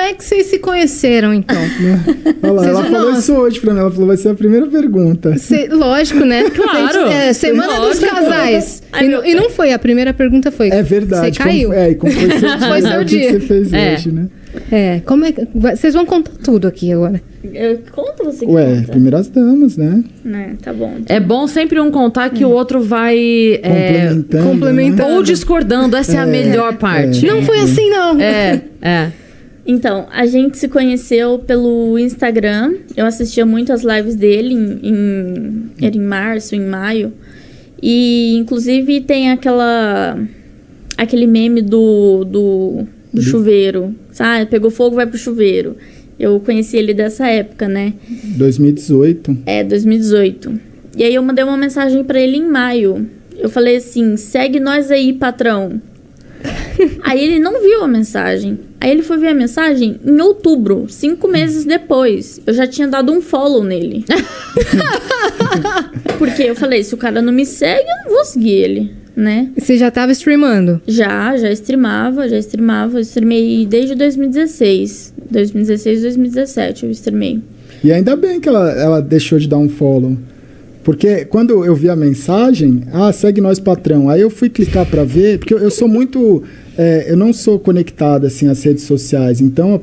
é que vocês se conheceram, então? Olha lá, ela falou isso hoje pra mim. Ela falou, vai ser a primeira pergunta. Lógico, né? Claro. Semana dos casais. E não foi, a primeira pergunta foi... É verdade. Você caiu. Como foi seu dia. Foi seu O dia. que você fez hoje, né? Como é que... Vocês vão contar tudo aqui agora. Eu conto você que Ué, conta. primeiras damas, né? Tá bom. É bom sempre um contar que o outro vai... complementando. Ou discordando, essa é a melhor parte. Não foi assim, não. Então, a gente se conheceu pelo Instagram. Eu assistia muito as lives dele era em março, em maio. E, inclusive, tem aquele meme do chuveiro. Sabe? Pegou fogo, vai pro chuveiro. Eu conheci ele dessa época, né? 2018. 2018. E aí eu mandei uma mensagem pra ele em maio. Eu falei assim, segue nós aí, patrão. Aí ele não viu a mensagem. Aí ele foi ver a mensagem em outubro, 5 meses depois. Eu já tinha dado um follow nele. Porque eu falei, se o cara não me segue, eu não vou seguir ele, né? Você já tava streamando? Já streamava. Eu streamei desde 2016. 2017 eu streamei. E ainda bem que ela deixou de dar um follow. Porque quando eu vi a mensagem, segue nós, patrão. Aí eu fui clicar pra ver, porque eu sou muito... eu não sou conectado, assim, às redes sociais. Então,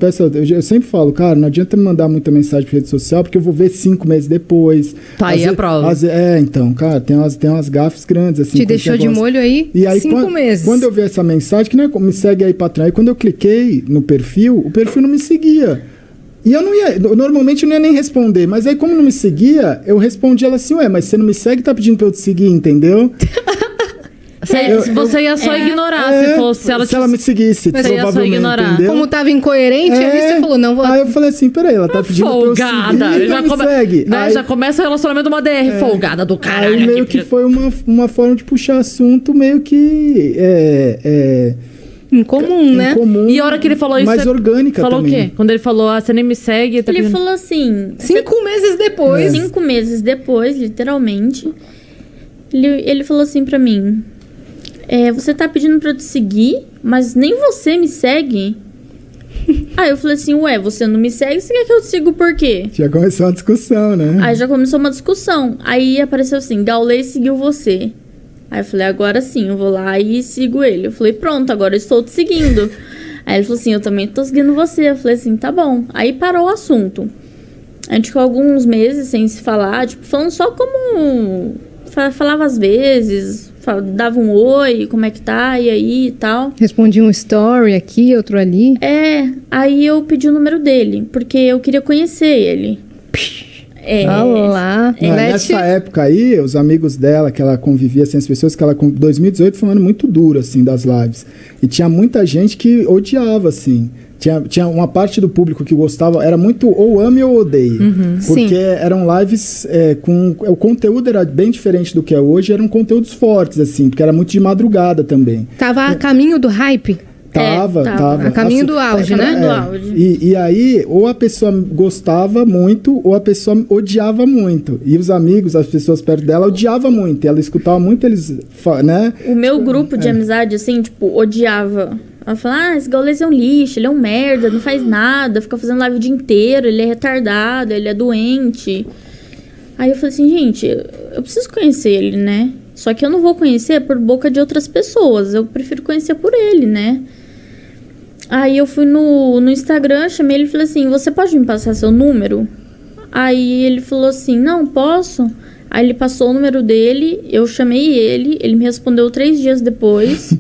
eu sempre falo, cara, não adianta me mandar muita mensagem pra rede social, porque eu vou ver 5 meses depois. Tá aí a prova. Então, cara, tem umas gafes grandes, assim. Te deixou de molho aí, e aí 5 meses. Quando eu vi essa mensagem, que não é me segue aí, patrão. Aí quando eu cliquei no perfil, o perfil não me seguia. E eu não ia, normalmente eu não ia nem responder, mas aí como não me seguia, eu respondi ela assim, mas você não me segue, tá pedindo pra eu te seguir, entendeu? Você ia só ignorar se ela me seguisse, você ia só ignorar. Entendeu? Como tava incoerente, aí você falou, não vou... Aí eu falei assim, peraí, ela tá pedindo folgada. pra eu seguir, então me segue. Né, já começa o relacionamento uma DR, folgada do caralho. Aí meio que foi uma forma de puxar assunto meio que... Incomum, né? Incomum, e a hora que ele falou isso... mais orgânica falou também. o quê? Quando ele falou, você nem me segue... Ele falou assim... 5 meses depois. 5 meses depois, literalmente. Ele falou assim pra mim... você tá pedindo pra eu te seguir, mas nem você me segue? Aí eu falei assim, você não me segue, você quer que eu te siga por quê? Já começou uma discussão, né? Aí já começou uma discussão. Aí apareceu assim, Gaulês seguiu você. Aí eu falei, agora sim, eu vou lá e sigo ele. Eu falei, pronto, agora eu estou te seguindo. Aí ele falou assim, eu também tô seguindo você. Eu falei assim, tá bom. Aí parou o assunto. A gente ficou alguns meses sem se falar, tipo, falando só como... Falava às vezes, dava um oi, como é que tá, e aí e tal. Respondi um story aqui, outro ali. Aí eu pedi o número dele, porque eu queria conhecer ele. Olá. Nessa época aí, os amigos dela, que ela convivia, assim, as pessoas que ela... 2018 foi um ano muito duro, assim, das lives. E tinha muita gente que odiava, assim. Tinha uma parte do público que gostava, era muito ou ame ou odeie. Porque eram lives o conteúdo era bem diferente do que é hoje, eram conteúdos fortes, assim, porque era muito de madrugada também. Tava a caminho do hype? Tava. A caminho do auge, né? E aí, ou a pessoa gostava muito, ou a pessoa odiava muito. E os amigos, as pessoas perto dela, odiavam muito. E ela escutava muito eles, né? O meu grupo de amizade, assim, tipo, odiava. Ela falava, esse Gaulês é um lixo, ele é um merda, não faz nada, fica fazendo live o dia inteiro, ele é retardado, ele é doente. Aí eu falei assim, gente, eu preciso conhecer ele, né? Só que eu não vou conhecer por boca de outras pessoas, eu prefiro conhecer por ele, né? Aí eu fui no Instagram, chamei ele e falei assim, você pode me passar seu número? Aí ele falou assim, não, posso. Aí ele passou o número dele, eu chamei ele me respondeu 3 dias depois.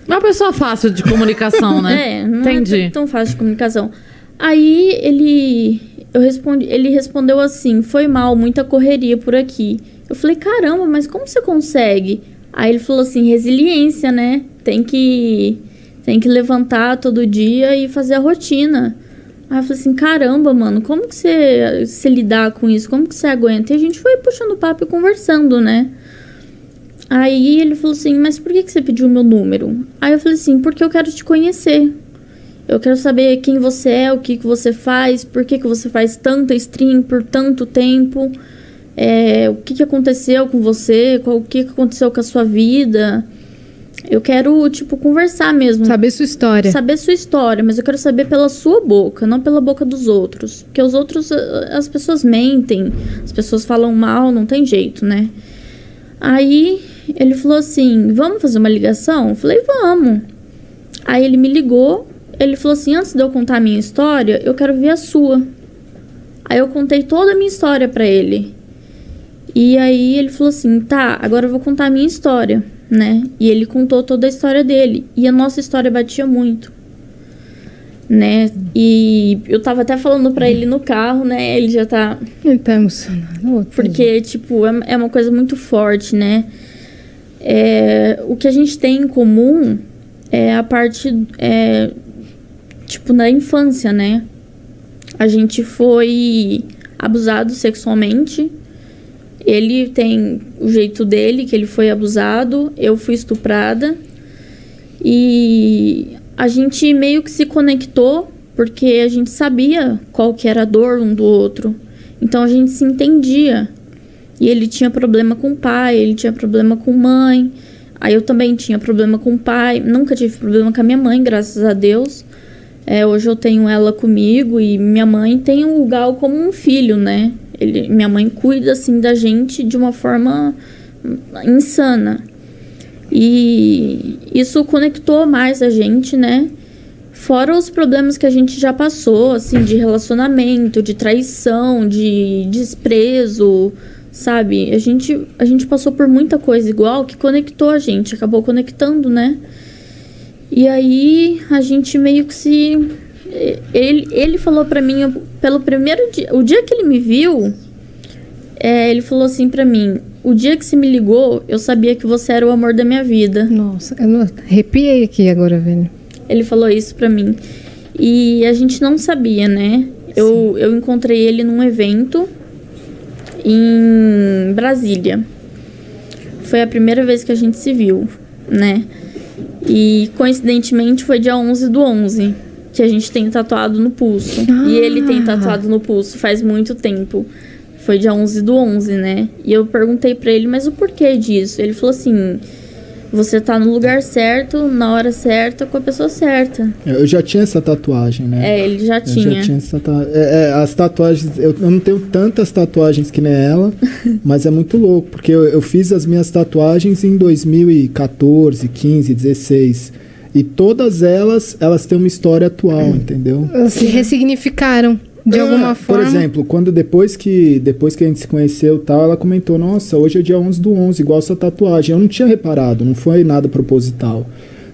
Uma pessoa fácil de comunicação, né? Não Entendi. é tão fácil de comunicação. Aí ele respondeu assim, foi mal, muita correria por aqui. Eu falei, caramba, mas como você consegue? Aí ele falou assim, resiliência, né? Tem que levantar todo dia e fazer a rotina. Aí eu falei assim, caramba, mano, como que você lidar com isso? Como que você aguenta? E a gente foi puxando papo e conversando, né? Aí ele falou assim, mas por que você pediu o meu número? Aí eu falei assim, porque eu quero te conhecer. Eu quero saber quem você é, o que você faz, por que você faz tanta stream por tanto tempo, o que aconteceu com você, o que aconteceu com a sua vida. eu quero, tipo, conversar mesmo. Saber sua história. Saber sua história, mas eu quero saber pela sua boca, não pela boca dos outros. Porque os outros, as pessoas mentem, as pessoas falam mal, não tem jeito, né? Aí ele falou assim, vamos fazer uma ligação? Eu falei, vamos. Aí ele me ligou, ele falou assim, antes de eu contar a minha história, eu quero ver a sua. Aí eu contei toda a minha história pra ele. E aí ele falou assim, tá, agora eu vou contar a minha história, né? E ele contou toda a história dele. E a nossa história batia muito, né? E eu tava até falando pra ele no carro, né? Ele já tá... Ele tá emocionado. Porque, tipo, é uma coisa muito forte, né? O que a gente tem em comum é a parte, tipo, na infância, né? A gente foi abusado sexualmente. Ele tem o jeito dele, que ele foi abusado. Eu fui estuprada. E a gente meio que se conectou, porque a gente sabia qual que era a dor um do outro. Então a gente se entendia. E ele tinha problema com o pai, ele tinha problema com mãe. Aí eu também tinha problema com o pai. Nunca tive problema com a minha mãe, graças a Deus. Hoje eu tenho ela comigo e minha mãe tem o Gal como um filho, né? Minha mãe cuida, assim, da gente de uma forma insana. E isso conectou mais a gente, né? Fora os problemas que a gente já passou, assim, de relacionamento, de traição, de desprezo, sabe? A gente passou por muita coisa igual que conectou a gente, acabou conectando, né? E aí a gente meio que se... Ele falou pra mim, pelo primeiro dia... O dia que ele me viu, ele falou assim pra mim, o dia que você me ligou, eu sabia que você era o amor da minha vida. Nossa, eu arrepiei aqui agora, velho. Ele falou isso pra mim. E a gente não sabia, né? Eu encontrei ele num evento em Brasília. Foi a primeira vez que a gente se viu, né? E coincidentemente foi dia 11/11 que a gente tem tatuado no pulso. E ele tem tatuado no pulso faz muito tempo. Foi dia 11/11, né? E eu perguntei pra ele, mas o porquê disso? Ele falou assim, você tá no lugar certo, na hora certa, com a pessoa certa. Eu já tinha essa tatuagem, né? Ele já tinha. Eu já tinha essa as tatuagens, eu não tenho tantas tatuagens que nem ela, mas é muito louco, porque eu fiz as minhas tatuagens em 2014, 15, 16. E todas elas têm uma história atual, entendeu? Se ressignificaram de alguma forma. Por exemplo, depois que a gente se conheceu e tal, ela comentou, nossa, hoje é dia 11/11, igual essa tatuagem. Eu não tinha reparado, não foi nada proposital.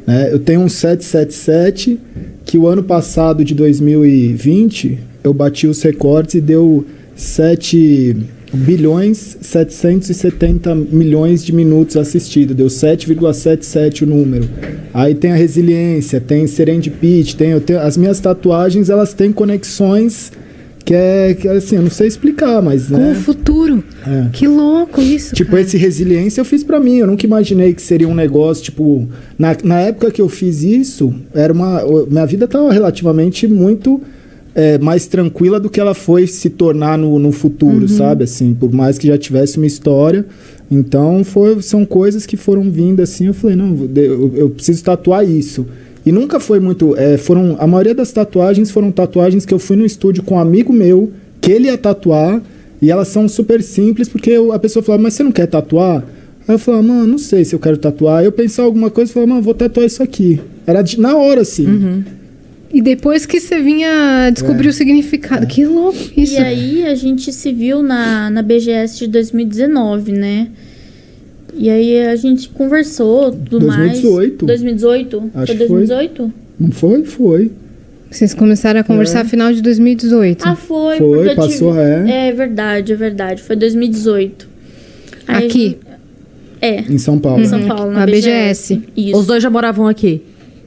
Né? Eu tenho um 777, que o ano passado, de 2020, eu bati os recordes e deu 7.770.000.000 de minutos assistidos. Deu 7,77 o número. Aí tem a resiliência, tem serendipity, as minhas tatuagens, elas têm conexões que assim, eu não sei explicar, mas... Com o futuro. Que louco isso, tipo, cara. esse resiliência eu fiz pra mim. Eu nunca imaginei que seria um negócio, tipo... Na época que eu fiz isso, minha vida tava relativamente muito... mais tranquila do que ela foi se tornar no futuro, sabe? Assim, por mais que já tivesse uma história. Então, são coisas que foram vindo assim. Eu falei, não, eu preciso tatuar isso. E nunca foi muito... a maioria das tatuagens foram tatuagens que eu fui no estúdio com um amigo meu, que ele ia tatuar, e elas são super simples, porque a pessoa falava, mas você não quer tatuar? Aí eu falava, mano, não sei se eu quero tatuar. Aí eu pensava alguma coisa e falava, mano, vou tatuar isso aqui. Era na hora, assim. E depois que você vinha descobrir o significado. Que louco isso. E aí a gente se viu na BGS de 2019, né? E aí a gente conversou, tudo 2018. mais. 2018? Acho foi que 2018? Não foi? Foi. Vocês começaram a conversar no final de 2018. Ah, foi. Foi, passou, É verdade. Foi 2018. Aí aqui? Em São Paulo. Em São Paulo, na BGS. Isso. Os dois já moravam aqui?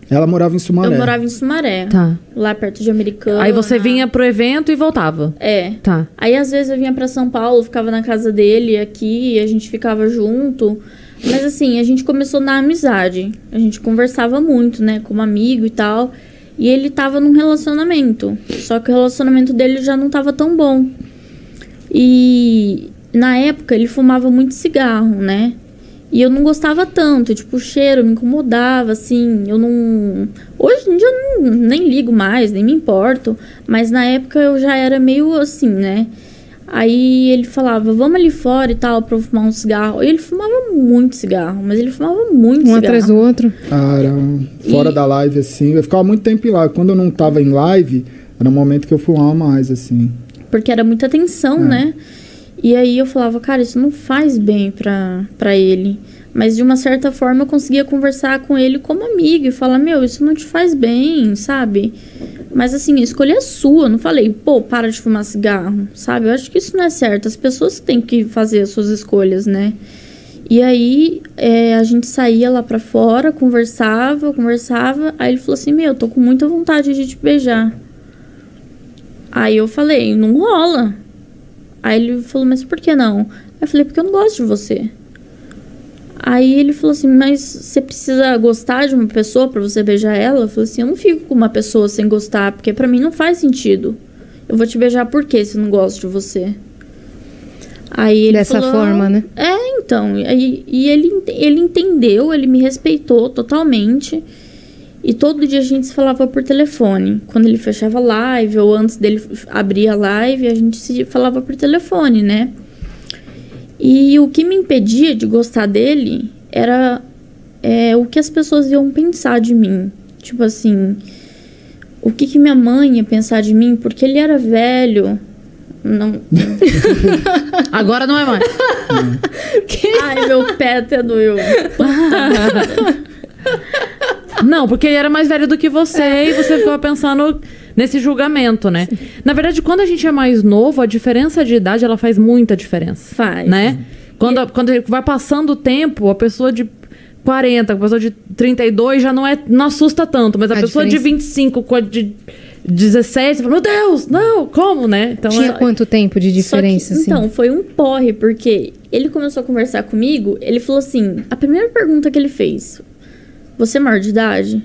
Ela morava em Sumaré. Eu morava em Sumaré. Tá. Lá perto de Americana. Aí você vinha pro evento e voltava? Tá. Aí às vezes eu vinha pra São Paulo, ficava na casa dele aqui, a gente ficava junto. Mas assim, a gente começou na amizade. A gente conversava muito, né, como amigo e tal. E ele tava num relacionamento. Só que o relacionamento dele já não tava tão bom. E na época ele fumava muito cigarro, né? E eu não gostava tanto, tipo, o cheiro me incomodava, assim, eu não... Hoje em dia eu nem ligo mais, nem me importo, mas na época eu já era meio assim, né? Aí ele falava, vamos ali fora e tal, pra eu fumar um cigarro. E ele fumava muito cigarro, mas ele fumava muito Um cigarro. atrás do outro. Era fora da live, assim. Eu ficava muito tempo em live. Quando eu não tava em live, era um momento que eu fumava mais, assim. Porque era muita tensão, né? E aí eu falava, cara, isso não faz bem pra ele. Mas de uma certa forma eu conseguia conversar com ele como amigo e falar, meu, isso não te faz bem, sabe? Mas assim, a escolha é sua. Eu não falei, pô, para de fumar cigarro, sabe? Eu acho que isso não é certo. As pessoas têm que fazer as suas escolhas, né? E aí a gente saía lá pra fora, conversava. Aí ele falou assim, meu, eu tô com muita vontade de te beijar. Aí eu falei, não rola. Aí ele falou, mas por que não? Aí eu falei, porque eu não gosto de você. Aí ele falou assim, mas você precisa gostar de uma pessoa pra você beijar ela? Eu falei assim, eu não fico com uma pessoa sem gostar, porque pra mim não faz sentido. Eu vou te beijar por quê se eu não gosto de você? Aí ele Dessa falou, forma, né? Então. E ele entendeu, ele me respeitou totalmente. E todo dia a gente se falava por telefone. Quando ele fechava live ou antes dele abrir a live, a gente se falava por telefone, né? E o que me impedia de gostar dele era o que as pessoas iam pensar de mim. Tipo assim, o que minha mãe ia pensar de mim, porque ele era velho. Não. Agora não é mais. Ai, meu pé até doeu. Não, porque ele era mais velho do que você e você ficava pensando nesse julgamento, né? Sim. Na verdade, quando a gente é mais novo, a diferença de idade, ela faz muita diferença. Faz. Né? Quando vai passando o tempo, a pessoa de 40, a pessoa de 32 já não assusta tanto, mas a pessoa de 25 com a de 17, você fala, meu Deus, não, como, né? Então, tinha quanto tempo de diferença, assim? Então, foi um porre, porque ele começou a conversar comigo, ele falou assim, a primeira pergunta que ele fez, você é maior de idade?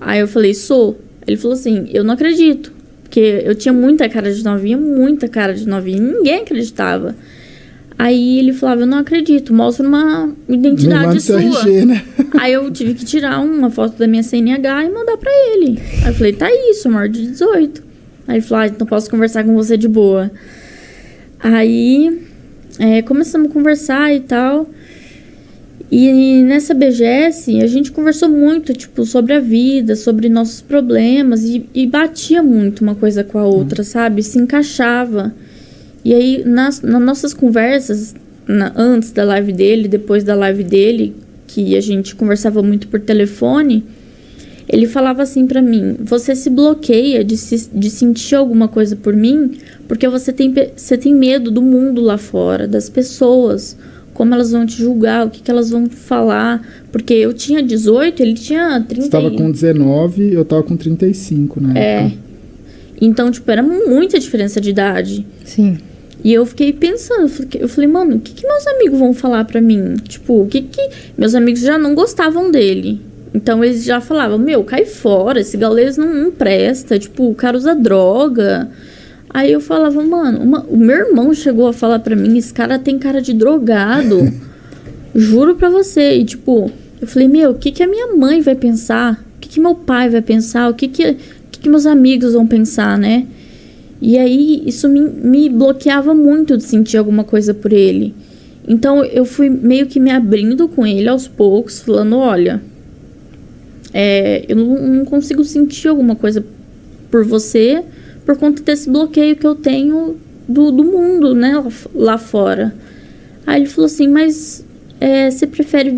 Aí eu falei, sou. Ele falou assim, eu não acredito. Porque eu tinha muita cara de novinha, ninguém acreditava. Aí ele falava, eu não acredito, mostra uma identidade sua. RG, né? Aí eu tive que tirar uma foto da minha CNH e mandar pra ele. Aí eu falei, tá isso, maior de 18. Aí ele falou, então posso conversar com você de boa. Aí começamos a conversar e tal. E nessa BGS, a gente conversou muito, tipo, sobre a vida, sobre nossos problemas. E batia muito uma coisa com a outra, sabe? Se encaixava. E aí, nas nossas conversas, antes da live dele, depois da live dele, que a gente conversava muito por telefone, ele falava assim pra mim, você se bloqueia de sentir alguma coisa por mim, porque você tem medo do mundo lá fora, das pessoas, como elas vão te julgar, o que elas vão falar. Porque eu tinha 18, ele tinha 30. Você estava com 19, eu estava com 35, né? Então, tipo, era muita diferença de idade. Sim. E eu fiquei pensando, eu falei, mano, o que meus amigos vão falar pra mim? Tipo, o que meus amigos já não gostavam dele. Então, eles já falavam, meu, cai fora, esse gaulês não presta, tipo, o cara usa droga. Aí eu falava, mano, o meu irmão chegou a falar pra mim, esse cara tem cara de drogado. Juro pra você. E tipo, eu falei, meu, o que a minha mãe vai pensar? O que meu pai vai pensar? O que meus amigos vão pensar, né? E aí, isso me bloqueava muito de sentir alguma coisa por ele. Então, eu fui meio que me abrindo com ele aos poucos, falando, olha, eu não consigo sentir alguma coisa por você, por conta desse bloqueio que eu tenho do mundo, né, lá fora. Aí ele falou assim, mas você prefere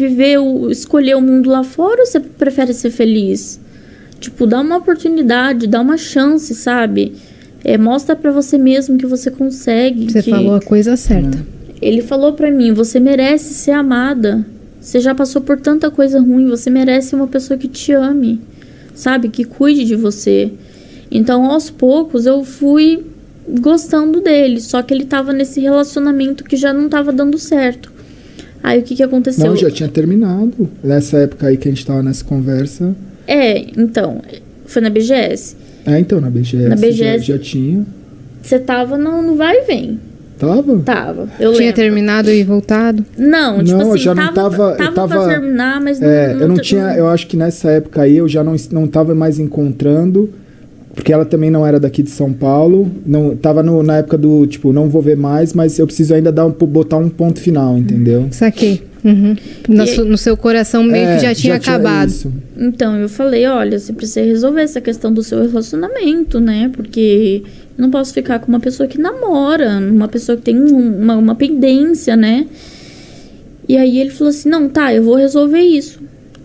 escolher o mundo lá fora ou você prefere ser feliz? Tipo, dá uma oportunidade, dá uma chance, sabe? Mostra pra você mesmo que você consegue. Você falou a coisa certa. Ele falou pra mim, você merece ser amada. Você já passou por tanta coisa ruim, você merece uma pessoa que te ame, sabe? Que cuide de você. Então, aos poucos, eu fui gostando dele. Só que ele tava nesse relacionamento que já não tava dando certo. Aí, o que aconteceu? Não, já tinha terminado. Nessa época aí que a gente tava nessa conversa. Então, foi na BGS. Então, na BGS. Já tinha. Você tava no vai e vem. Tava? Tava, eu Tinha lembro. terminado e voltado? Não, tipo Não, eu assim, já não tava- eu pra tava- terminar, mas Eu não tinha, eu acho que nessa época aí eu já não tava mais encontrando, porque ela também não era daqui de São Paulo, não tava na época do, tipo, não vou ver mais, mas eu preciso ainda botar um ponto final, entendeu? Saquei. Uhum. No seu coração meio que já tinha acabado. isso. Então, eu falei, olha, você precisa resolver essa questão do seu relacionamento, né? Porque eu não posso ficar com uma pessoa que namora, uma pessoa que tem uma pendência, né? E aí ele falou assim, não, tá, eu vou resolver isso.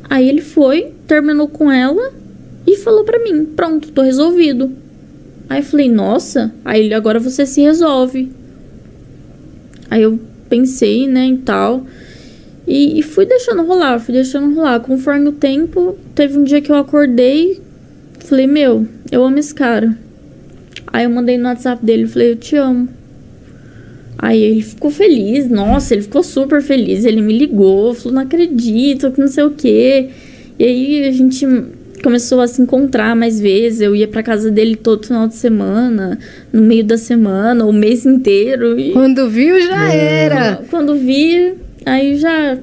Aí ele foi, terminou com ela e falou pra mim, pronto, tô resolvido. Aí eu falei, nossa, aí ele, agora você se resolve. Aí eu pensei, né, e tal... E fui deixando rolar. Conforme o tempo, teve um dia que eu acordei, falei, meu, eu amo esse cara. Aí eu mandei no WhatsApp dele, falei, eu te amo. Aí ele ficou feliz, nossa, ele ficou super feliz. Ele me ligou, falou, não acredito, que não sei o quê. E aí a gente começou a se encontrar mais vezes. Eu ia pra casa dele todo final de semana, no meio da semana, o mês inteiro. E Quando viu, já era. quando vi... Aí já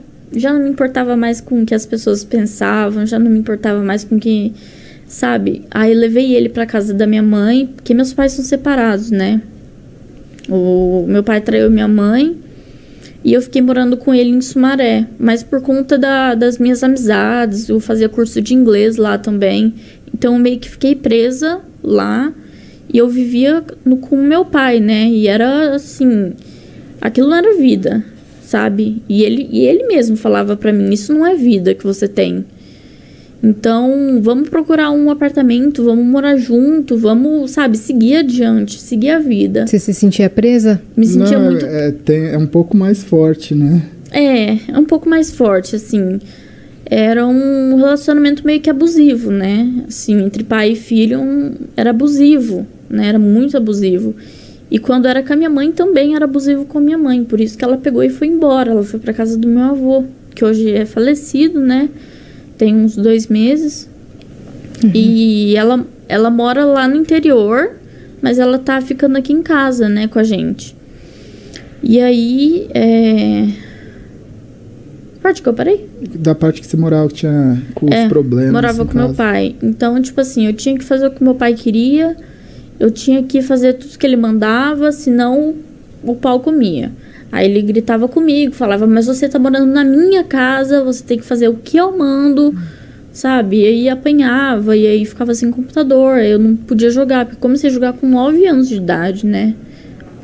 não me importava mais com o que as pessoas pensavam, já não me importava mais com o que, sabe? Aí eu levei ele pra casa da minha mãe, porque meus pais são separados, né? O meu pai traiu minha mãe e eu fiquei morando com ele em Sumaré. Mas por conta das minhas amizades, eu fazia curso de inglês lá também. Então eu meio que fiquei presa lá e eu vivia com o meu pai, né? E era assim, aquilo não era vida. Sabe? E ele mesmo falava pra mim, isso não é vida que você tem. Então, vamos procurar um apartamento, vamos morar junto, vamos, sabe, seguir adiante, seguir a vida. Você se sentia presa? Me sentia Não, muito... É um pouco mais forte, né? É um pouco mais forte, assim. Era um relacionamento meio que abusivo, né? Assim, entre pai e filho, era abusivo, né? Era muito abusivo. E quando era com a minha mãe, também era abusivo com a minha mãe. Por isso que ela pegou e foi embora. Ela foi pra casa do meu avô, que hoje é falecido, né? Tem uns 2 meses. Uhum. E ela mora lá no interior, mas ela tá ficando aqui em casa, né, com a gente. E aí, parte que eu parei? Da parte que você morava, que tinha com os problemas. Morava com meu pai. Então, tipo assim, eu tinha que fazer o que meu pai queria... Eu tinha que fazer tudo que ele mandava, senão o pau comia. Aí ele gritava comigo, falava, mas você tá morando na minha casa, você tem que fazer o que eu mando, sabe? E aí apanhava, e aí ficava sem computador, eu não podia jogar, porque eu comecei a jogar com 9 anos de idade, né?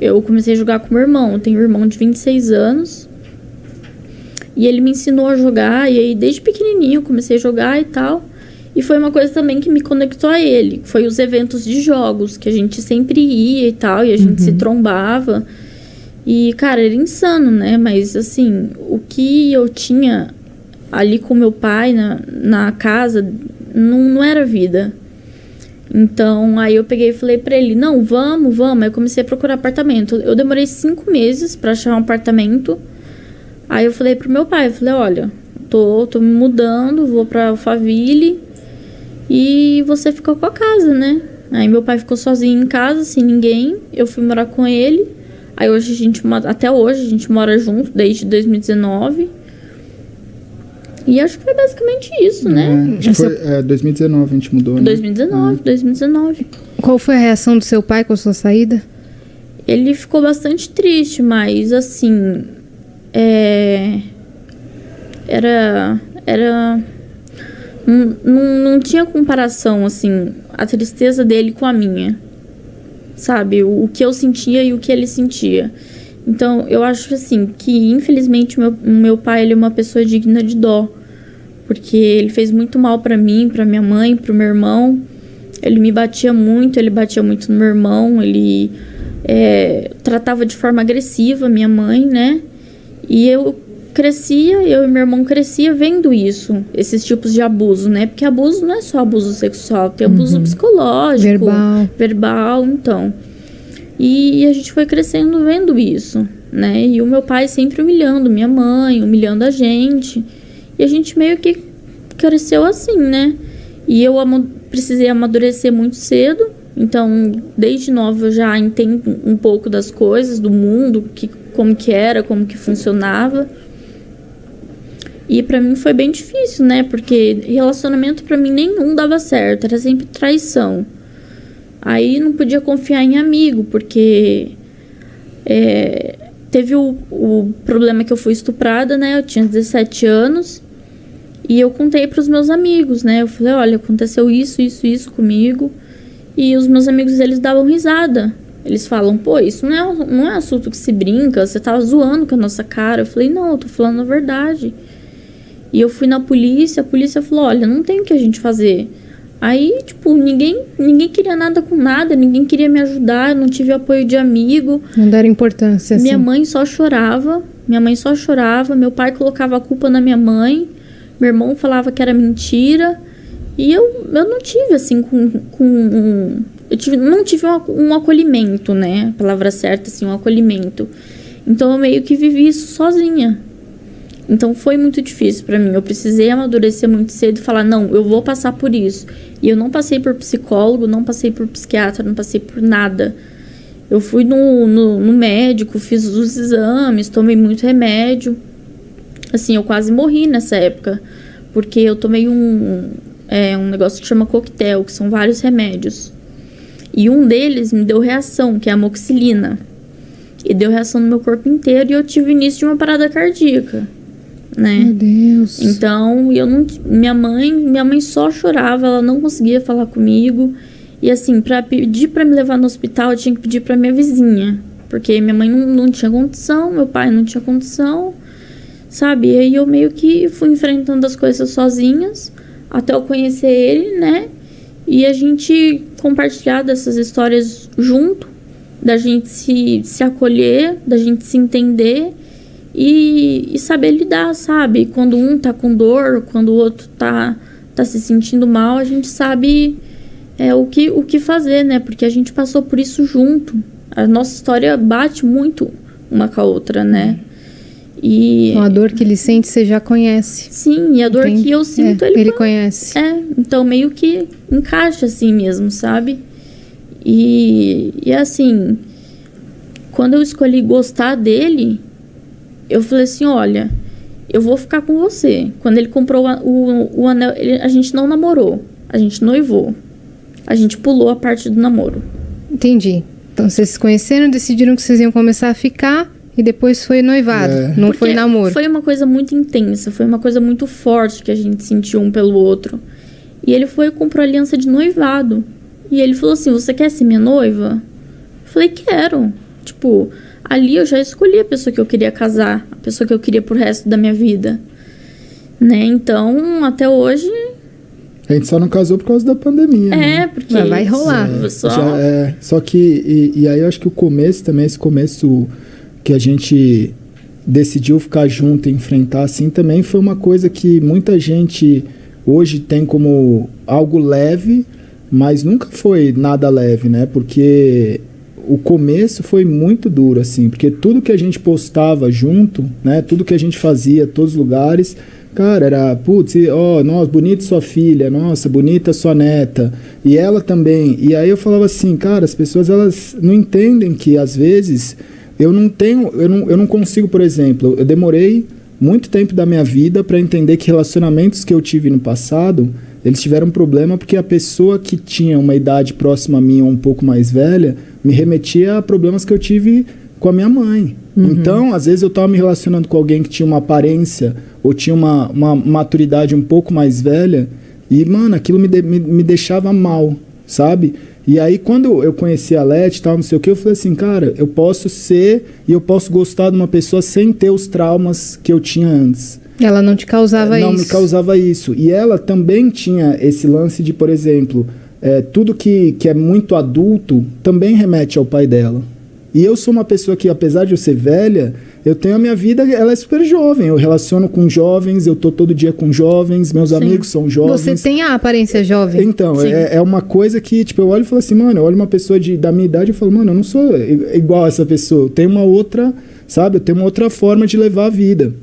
Eu comecei a jogar com meu irmão, eu tenho um irmão de 26 anos, e ele me ensinou a jogar, e aí desde pequenininho eu comecei a jogar e tal... E foi uma coisa também que me conectou a ele. Foi os eventos de jogos, que a gente sempre ia e tal. E a gente se trombava. E, cara, era insano, né? Mas, assim, o que eu tinha ali com meu pai na casa não era vida. Então, aí eu peguei e falei pra ele, não, vamos. Aí eu comecei a procurar apartamento. Eu demorei 5 meses pra achar um apartamento. Aí eu falei pro meu pai, eu falei, olha, tô me mudando, vou pra Alphaville... E você ficou com a casa, né? Aí meu pai ficou sozinho em casa, sem ninguém. Eu fui morar com ele. Aí hoje até hoje a gente mora junto, desde 2019. E acho que foi basicamente isso, né? Acho que foi 2019 a gente mudou, né? 2019. Qual foi a reação do seu pai com a sua saída? Ele ficou bastante triste, mas assim... Era... Não tinha comparação, assim, a tristeza dele com a minha, sabe? O que eu sentia e o que ele sentia. Então, eu acho, assim, que infelizmente o meu pai, ele é uma pessoa digna de dó. Porque ele fez muito mal pra mim, pra minha mãe, pro meu irmão. Ele me batia muito, ele batia muito no meu irmão. Ele tratava de forma agressiva minha mãe, né? E eu e meu irmão crescia vendo isso, esses tipos de abuso, né? Porque abuso não é só abuso sexual, tem abuso psicológico, verbal, então. E a gente foi crescendo vendo isso, né? E o meu pai sempre humilhando minha mãe, humilhando a gente. E a gente meio que cresceu assim, né? E eu precisei amadurecer muito cedo, Então, desde nova eu já entendo um pouco das coisas, do mundo, como que era, como que funcionava. E pra mim foi bem difícil, né? Porque relacionamento pra mim nenhum dava certo, era sempre traição. Aí não podia confiar em amigo, porque teve o problema que eu fui estuprada, né? Eu tinha 17 anos e eu contei pros meus amigos, né? Eu falei, olha, aconteceu isso comigo. E os meus amigos, eles davam risada. Eles falam, pô, isso não é assunto que se brinca, você tava zoando com a nossa cara. Eu falei, não, eu tô falando a verdade. E eu fui na polícia, a polícia falou, olha, não tem o que a gente fazer. Aí, tipo, ninguém queria nada com nada, ninguém queria me ajudar, eu não tive apoio de amigo. Não deram importância, assim. Minha mãe só chorava, meu pai colocava a culpa na minha mãe, meu irmão falava que era mentira. E eu não tive, assim, não tive um acolhimento, né? A palavra certa, assim, um acolhimento. Então, eu meio que vivi isso sozinha. Então, foi muito difícil pra mim. Eu precisei amadurecer muito cedo e falar, não, eu vou passar por isso. E eu não passei por psicólogo, não passei por psiquiatra, não passei por nada. Eu fui no médico, fiz os exames, tomei muito remédio. Assim, eu quase morri nessa época. Porque eu tomei um negócio que chama coquetel, que são vários remédios. E um deles me deu reação, que é a amoxicilina. E deu reação no meu corpo inteiro e eu tive início de uma parada cardíaca, né? Meu Deus. Então, minha mãe só chorava, ela não conseguia falar comigo. E assim, pra pedir pra me levar no hospital, eu tinha que pedir pra minha vizinha. Porque minha mãe não tinha condição, meu pai não tinha condição, sabe? E aí eu meio que fui enfrentando as coisas sozinhas, até eu conhecer ele, né? E a gente compartilhar dessas histórias junto, da gente se acolher, da gente se entender e saber lidar, sabe? Quando um tá com dor, quando o outro tá se sentindo mal, a gente sabe o que fazer, né? Porque a gente passou por isso junto. A nossa história bate muito uma com a outra, né? E a dor que ele sente, você já conhece. Sim, e a dor que eu sinto, ele conhece. Então meio que encaixa assim mesmo, sabe? E assim, quando eu escolhi gostar dele, eu falei assim, olha, eu vou ficar com você. Quando ele comprou o anel, a gente não namorou, a gente noivou. A gente pulou a parte do namoro. Entendi. Então vocês se conheceram, decidiram que vocês iam começar a ficar... E depois foi noivado, não porque foi namoro. Foi uma coisa muito intensa, foi uma coisa muito forte que a gente sentiu um pelo outro. E ele foi e comprou aliança de noivado. E ele falou assim, você quer ser minha noiva? Eu falei, quero. Tipo, ali eu já escolhi a pessoa que eu queria casar, a pessoa que eu queria pro resto da minha vida. Né? Então, até hoje... A gente só não casou por causa da pandemia, né? Porque... Mas vai rolar. Só que... E aí eu acho que o começo também, esse começo... que a gente decidiu ficar junto e enfrentar, assim, também foi uma coisa que muita gente hoje tem como algo leve, mas nunca foi nada leve, né? Porque o começo foi muito duro, assim, porque tudo que a gente postava junto, né? Tudo que a gente fazia, todos os lugares, cara, era, putz, nossa, bonita sua filha, nossa, bonita sua neta, e ela também. E aí eu falava assim, cara, as pessoas, elas não entendem que, às vezes... Eu não consigo, por exemplo, eu demorei muito tempo da minha vida para entender que relacionamentos que eu tive no passado, eles tiveram problema porque a pessoa que tinha uma idade próxima a mim ou um pouco mais velha, me remetia a problemas que eu tive com a minha mãe. Uhum. Então, às vezes eu estava me relacionando com alguém que tinha uma aparência ou tinha uma maturidade um pouco mais velha e, mano, aquilo me deixava mal, sabe? E aí, quando eu conheci a Leti e tal, não sei o que, eu falei assim, cara, eu posso ser e eu posso gostar de uma pessoa sem ter os traumas que eu tinha antes. Ela não te causava isso? Não me causava isso. E ela também tinha esse lance de, por exemplo, tudo que é muito adulto também remete ao pai dela. E eu sou uma pessoa que, apesar de eu ser velha, eu tenho a minha vida, ela é super jovem. Eu relaciono com jovens, eu tô todo dia com jovens, meus amigos são jovens. Você tem a aparência jovem? Então, é uma coisa que, tipo, eu olho e falo assim, mano, eu olho uma pessoa da minha idade e falo, mano, eu não sou igual a essa pessoa. Eu tenho uma outra, sabe? Eu tenho uma outra forma de levar a vida.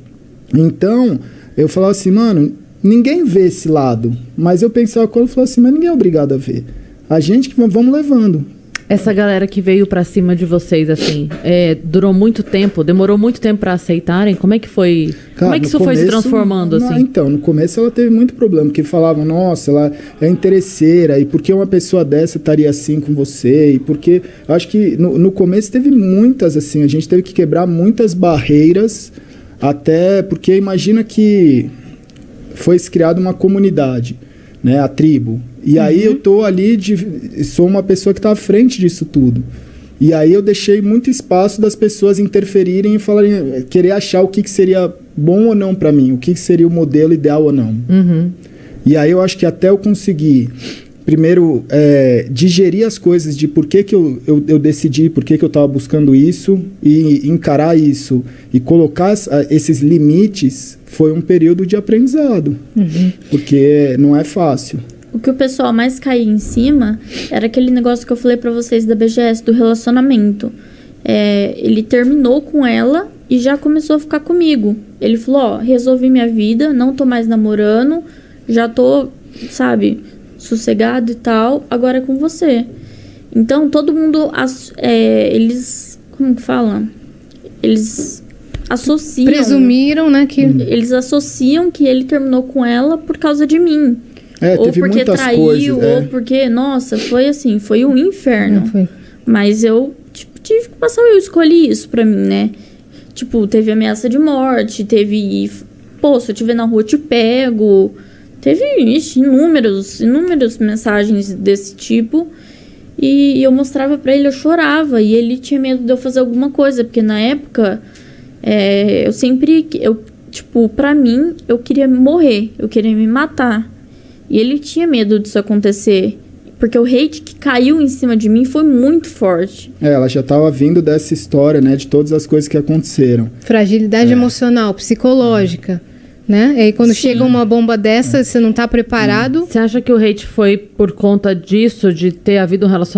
Então, eu falava assim, mano, ninguém vê esse lado. Mas eu pensava quando eu falava assim, mas ninguém é obrigado a ver. A gente que vamos levando. Essa galera que veio pra cima de vocês, assim, durou muito tempo, demorou muito tempo pra aceitarem? Como é que foi? Cara, como é que isso foi se transformando, assim? Então, no começo ela teve muito problema, porque falavam, nossa, ela é interesseira, e por que uma pessoa dessa estaria assim com você? E porque, eu acho que no começo teve muitas, assim, a gente teve que quebrar muitas barreiras, até porque imagina que foi criada uma comunidade, né, a tribo. E aí eu tô ali, sou uma pessoa que está à frente disso tudo. E aí eu deixei muito espaço das pessoas interferirem e falarem, querer achar o que seria bom ou não para mim, o que seria o modelo ideal ou não. E aí eu acho que até eu conseguir, primeiro, digerir as coisas de por que eu decidi, por que eu estava buscando isso, e encarar isso, e colocar esses limites, foi um período de aprendizado. Porque não é fácil. O que o pessoal mais caía em cima era aquele negócio que eu falei pra vocês da BGS, do relacionamento. Ele terminou com ela e já começou a ficar comigo. Ele falou, resolvi minha vida, não tô mais namorando, já tô, sabe, sossegado e tal, agora é com você. Então, todo mundo, eles, como que fala? Eles associam... Presumiram, né, que... Eles associam que ele terminou com ela por causa de mim. Ou teve porque muitas traiu, coisas, ou porque... Nossa, foi assim, foi um inferno. Foi. Mas eu, tive que passar... Eu escolhi isso pra mim, né? Tipo, teve ameaça de morte, teve... Pô, se eu te ver na rua, eu te pego. Teve, inúmeras mensagens desse tipo. E eu mostrava pra ele, eu chorava. E ele tinha medo de eu fazer alguma coisa. Porque na época, eu sempre... tipo, pra mim, eu queria morrer. Eu queria me matar. E ele tinha medo disso acontecer. Porque o hate que caiu em cima de mim foi muito forte. Ela já estava vindo dessa história, né? De todas as coisas que aconteceram. Fragilidade emocional, psicológica, né? E aí quando chega uma bomba dessa, você não tá preparado. Você acha que o hate foi por conta disso, de ter havido um relacionamento